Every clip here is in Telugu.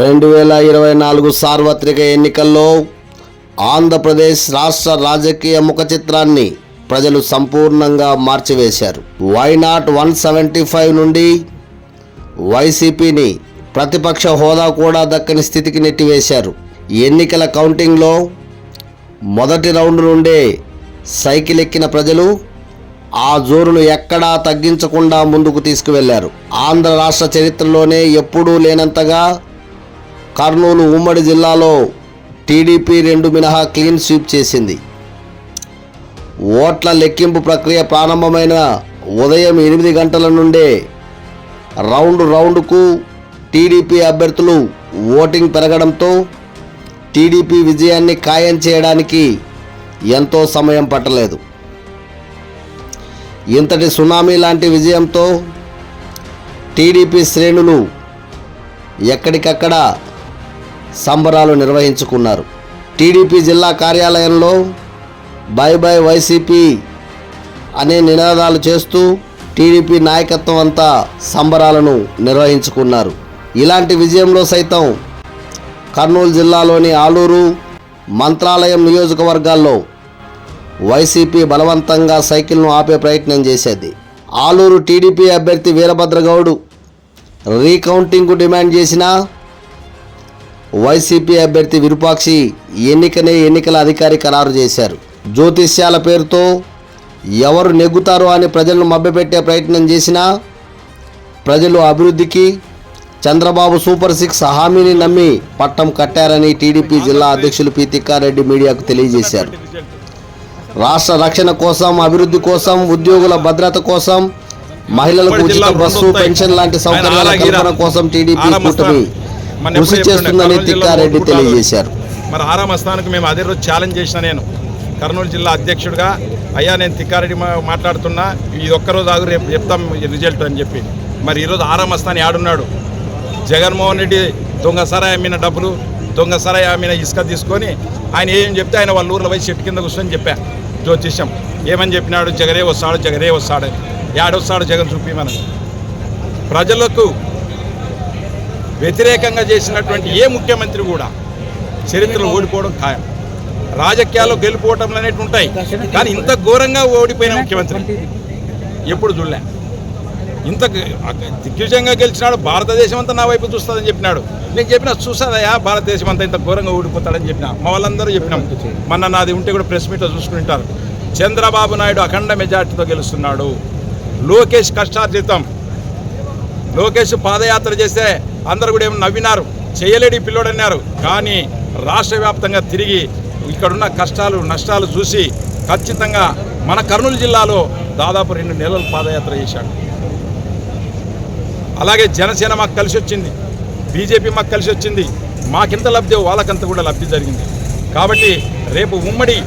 2024 సార్వత్రిక ఎన్నికల్లో ఆంధ్రప్రదేశ్ రాష్ట్ర రాజకీయ ముఖ చిత్రాన్ని ప్రజలు సంపూర్ణంగా మార్చివేశారు. వైనాట్ 175 నుండి వైసీపీని ప్రతిపక్ష హోదా కూడా దక్కని స్థితికి నెట్టివేశారు. ఎన్నికల కౌంటింగ్లో మొదటి రౌండ్ నుండే సైకిల్ ఎక్కిన ప్రజలు ఆ జోరును ఎక్కడా తగ్గించకుండా ముందుకు తీసుకువెళ్లారు. ఆంధ్ర రాష్ట్ర చరిత్రలోనే ఎప్పుడూ లేనంతగా కర్నూలు ఉమ్మడి జిల్లాలో టీడీపీ 2 మినహా క్లీన్ స్వీప్ చేసింది. ఓట్ల లెక్కింపు ప్రక్రియ ప్రారంభమైన ఉదయం 8 గంటల నుండే రౌండ్కు టీడీపీ అభ్యర్థులు ఓటింగ్ పెరగడంతో టీడీపీ విజయాన్ని ఖాయం చేయడానికి ఎంతో సమయం పట్టలేదు. ఇంతటి సునామీ లాంటి విజయంతో టీడీపీ శ్రేణులు ఎక్కడికక్కడ సంబరాలు నిర్వహించుకున్నారు. టీడీపీ జిల్లా కార్యాలయంలో బై బై వైసీపీ అనే నినాదాలు చేస్తూ టీడీపీ నాయకత్వం అంతా సంబరాలను నిర్వహించుకున్నారు. ఇలాంటి విజయంలో సైతం కర్నూలు జిల్లాలోని ఆలూరు, మంత్రాలయం నియోజకవర్గాల్లో వైసీపీ బలవంతంగా సైకిల్ను ఆపే ప్రయత్నం చేసేది. ఆలూరు టీడీపీ అభ్యర్థి వీరభద్రగౌడ్ రీకౌంటింగ్కు డిమాండ్ చేసినా వైసీపీ అభ్యర్థి విరూపాక్షి ఎన్నికల అధికారి ఖరారు చేశారు. జ్యోతిష్యాల పేరుతో ఎవరు నెగ్గుతారో అని ప్రజలను మభ్యపెట్టే ప్రయత్నం చేసినా ప్రజలు అభివృద్ధికి చంద్రబాబు సూపర్ 6 హామీని నమ్మి పట్టం కట్టారని టీడీపీ జిల్లా అధ్యక్షులు పి తిక్కారెడ్డి మీడియాకు తెలియజేశారు. రాష్ట్ర రక్షణ కోసం, అభివృద్ధి కోసం, ఉద్యోగుల భద్రత కోసం, మహిళలకు ఉచిత బస్సు, పెన్షన్ లాంటి సౌకర్యాల కల్పన కోసం టీడీపీ కూటమి కృషి చేస్తుందని తిక్కారెడ్డి తెలియజేశారు. మరి 6వ స్థానానికి మేము అదే రోజు ఛాలెంజ్ చేసిన నేను కర్నూలు జిల్లా అధ్యక్షుడిగా, అయ్యా నేను తిక్కారెడ్డి మాట్లాడుతున్నా, ఇది ఒక్కరోజు ఆగు రేపు చెప్తాం రిజల్ట్ అని చెప్పి. మరి ఈరోజు 6వ స్థానం ఆడున్నాడు. జగన్మోహన్ రెడ్డి దొంగ సరాయి అమ్మిన డబ్బులు, దొంగ సరాయి అమ్మిన ఇసుక తీసుకొని ఆయన ఏం చెప్తే ఆయన వాళ్ళ ఊర్లో పోయి చెట్టు కింద కూర్చొని చెప్పా జ్యోతిష్యం. ఏమని చెప్పినాడు? జగనే వస్తాడని. ఏడొస్తాడు జగన్ చూపి మనకు. ప్రజలకు వ్యతిరేకంగా చేసినటువంటి ఏ ముఖ్యమంత్రి కూడా చరిత్రలో ఓడిపోవడం ఖాయం. రాజకీయాల్లో గెలిపోవటం అనేవి ఉంటాయి, కానీ ఇంత ఘోరంగా ఓడిపోయిన ముఖ్యమంత్రి ఎప్పుడు చూడలే. ఇంత దిగ్విజయంగా గెలిచినాడు. భారతదేశం అంతా నా వైపు చూస్తుందని చెప్పినాడు. నేను చెప్పిన చూసాదయా భారతదేశం అంతా ఇంత ఘోరంగా ఓడిపోతాడని చెప్పిన. మా వాళ్ళందరూ చెప్పినాం. మొన్న నాది ఉంటే కూడా ప్రెస్ మీట్లో చూసుకుంటారు. చంద్రబాబు నాయుడు అఖండ మెజార్టీతో గెలుస్తున్నాడు. లోకేష్ కష్టార్జితం. లోకేష్ పాదయాత్ర చేస్తే అందరూ కూడా ఏమో నవ్వినారు, చేయలేడు పిల్లోడు అన్నారు. కానీ రాష్ట్ర వ్యాప్తంగా తిరిగి ఇక్కడున్న కష్టాలు నష్టాలు చూసి ఖచ్చితంగా మన కర్నూలు జిల్లాలో దాదాపు 2 నెలలు పాదయాత్ర చేశాడు. అలాగే జనసేన మాకు కలిసి వచ్చింది, బీజేపీ మాకు కలిసి వచ్చింది. మాకింత లబ్ధి వాళ్ళకంత కూడా లబ్ధి జరిగింది. కాబట్టి రేపు ఉమ్మడి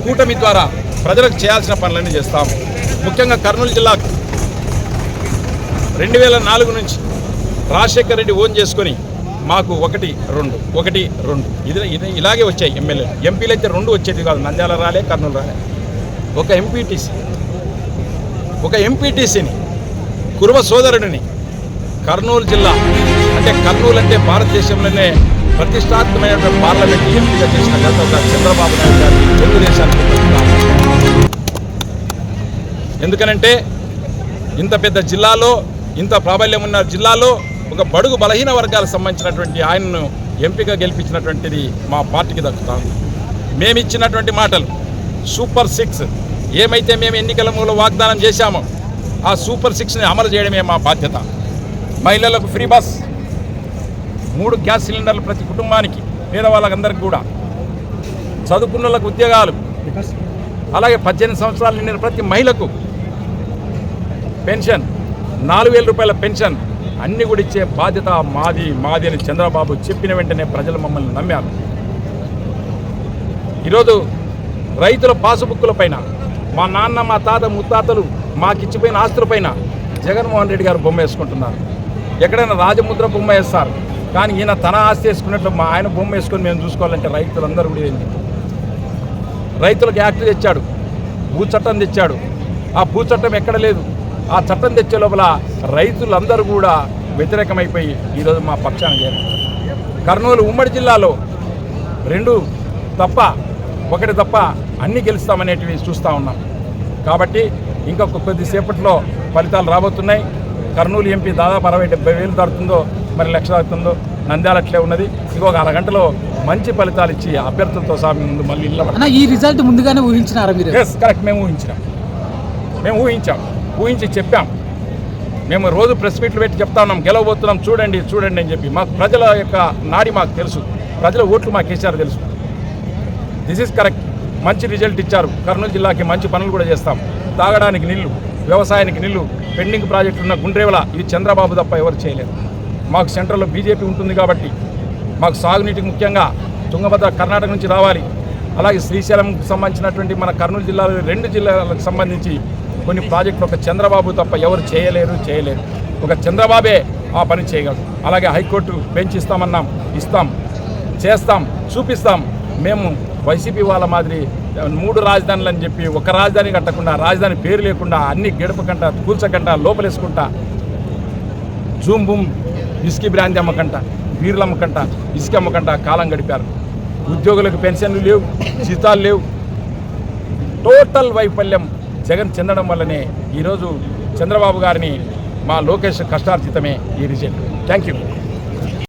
కూటమి ద్వారా ప్రజలకు చేయాల్సిన పనులన్నీ చేస్తాము. ముఖ్యంగా కర్నూలు జిల్లా 2004 నుంచి రాజశేఖర్ రెడ్డి ఓన్ చేసుకొని మాకు 1-2 ఇది ఇలాగే వచ్చాయి ఎమ్మెల్యేలు. ఎంపీలు అయితే 2 వచ్చేది కాదు. నంద్యాల రాలే, కర్నూలు రాలే. ఒక ఎంపీటీసీని కురువ సోదరుడిని కర్నూలు జిల్లా అంటే కర్నూలు అంటే భారతదేశంలోనే ప్రతిష్టాత్మకమైన పార్లమెంట్ ఎంపీగా చేసిన గత చంద్రబాబు నాయుడు గారు తెలుగుదేశానికి. ఎందుకనంటే ఇంత పెద్ద జిల్లాలో, ఇంత ప్రాబల్యం ఉన్న జిల్లాలో ఒక బడుగు బలహీన వర్గాలకు సంబంధించినటువంటి ఆయనను ఎంపీగా గెలిపించినటువంటిది మా పార్టీకి దక్కుతాం. మేము ఇచ్చినటువంటి మాటలు సూపర్ 6 ఏమైతే మేము ఎన్నికల మూల వాగ్దానం చేశామో ఆ సూపర్ 6ని అమలు చేయడమే మా బాధ్యత. మహిళలకు ఫ్రీ బస్, 3 గ్యాస్ సిలిండర్లు ప్రతి కుటుంబానికి, పేదవాళ్ళకందరికీ కూడా, చదువుకున్న వాళ్ళకు ఉద్యోగాలు, అలాగే 18 సంవత్సరాలు నిండిన ప్రతి మహిళకు పెన్షన్, 4,000 రూపాయల పెన్షన్ అన్నీ కూడా ఇచ్చే బాధ్యత మాది అని చంద్రబాబు చెప్పిన వెంటనే ప్రజలు మమ్మల్ని నమ్మారు. ఈరోజు రైతుల పాసుబుక్కుల పైన, మా నాన్న, మా తాత, ముత్తాతలు మాకిచ్చిపోయిన ఆస్తులపైన జగన్మోహన్ రెడ్డి గారు బొమ్మ వేసుకుంటున్నారు. ఎక్కడైనా రాజముద్ర బొమ్మ వేస్తారు, కానీ ఈయన తన ఆస్తి వేసుకున్నట్లు మా ఆయన బొమ్మ వేసుకొని మేము చూసుకోవాలంటే రైతులందరూ కూడా ఏంది? రైతులకు యాక్ట్ తెచ్చాడు, భూ చట్టం తెచ్చాడు. ఆ భూ చట్టం ఎక్కడ లేదు. ఆ చట్టం తెచ్చే లోపల రైతులందరూ కూడా వ్యతిరేకమైపోయి ఈరోజు మా పక్షాన చేరారు. కర్నూలు ఉమ్మడి జిల్లాలో 2 తప్ప 1 తప్ప అన్నీ గెలుస్తామనేటివి చూస్తూ ఉన్నాం. కాబట్టి ఇంకొక కొద్దిసేపట్లో ఫలితాలు రాబోతున్నాయి. కర్నూలు ఎంపీ దాదాపు 60-70 వేలు దాటుతుందో, మరి 1,00,000 దాటుతుందో, నంద్యాల అట్లే ఉన్నది. ఇంకొక అరగంటలో మంచి ఫలితాలు ఇచ్చి అభ్యర్థులతో సహా ముందు మళ్ళీ అన్న ఈ రిజల్ట్ ముందుగానే ఊహించినారా మీరు? Yes, correct. మేము ఊహించి చెప్పాం. మేము రోజు ప్రెస్ మీట్లు పెట్టి చెప్తా ఉన్నాం, గెలవబోతున్నాం, చూడండి అని చెప్పి. మాకు ప్రజల యొక్క నాడి మాకు తెలుసు, ప్రజల ఓట్లు మాకు వేసారు తెలుసు. This is correct. మంచి రిజల్ట్ ఇచ్చారు. కర్నూలు జిల్లాకి మంచి పనులు కూడా చేస్తాం. తాగడానికి నీళ్లు, వ్యవసాయానికి నీళ్లు, పెండింగ్ ప్రాజెక్టులు ఉన్న గుండ్రేవల ఇవి చంద్రబాబు తప్ప ఎవరు చేయలేరు. మాకు సెంట్రల్లో బీజేపీ ఉంటుంది కాబట్టి మాకు సాగునీటికి ముఖ్యంగా తుంగభద్ర కర్ణాటక నుంచి రావాలి. అలాగే శ్రీశైలంకు సంబంధించినటువంటి మన కర్నూలు జిల్లాలో 2 జిల్లాలకు సంబంధించి కొన్ని ప్రాజెక్టులు ఒక చంద్రబాబు తప్ప ఎవరు చేయలేరు. ఒక చంద్రబాబే ఆ పని చేయగలరు. అలాగే హైకోర్టు బెంచ్ ఇస్తామన్నాం, ఇస్తాం, చేస్తాం, చూపిస్తాం. మేము వైసీపీ వాళ్ళ మాదిరి 3 రాజధానులు అని చెప్పి ఒక రాజధాని కట్టకుండా, రాజధాని పేరు లేకుండా అన్ని గడపకంట, కూల్చకంట, లోపలేసుకుంటా, జూమ్ బూమ్ ఇసుక బ్రాంతి అమ్మకంట, బీర్లు అమ్మకంట, ఇసుక అమ్మకంట కాలం గడిపారు. ఉద్యోగులకు పెన్షన్లు లేవు, జీతాలు లేవు. టోటల్ వైఫల్యం జగన్ చెందడం వల్లనే ఈరోజు చంద్రబాబు గారిని మా లోకేష్ కష్టార్జితమే ఈ రిజల్ట్. Thank you.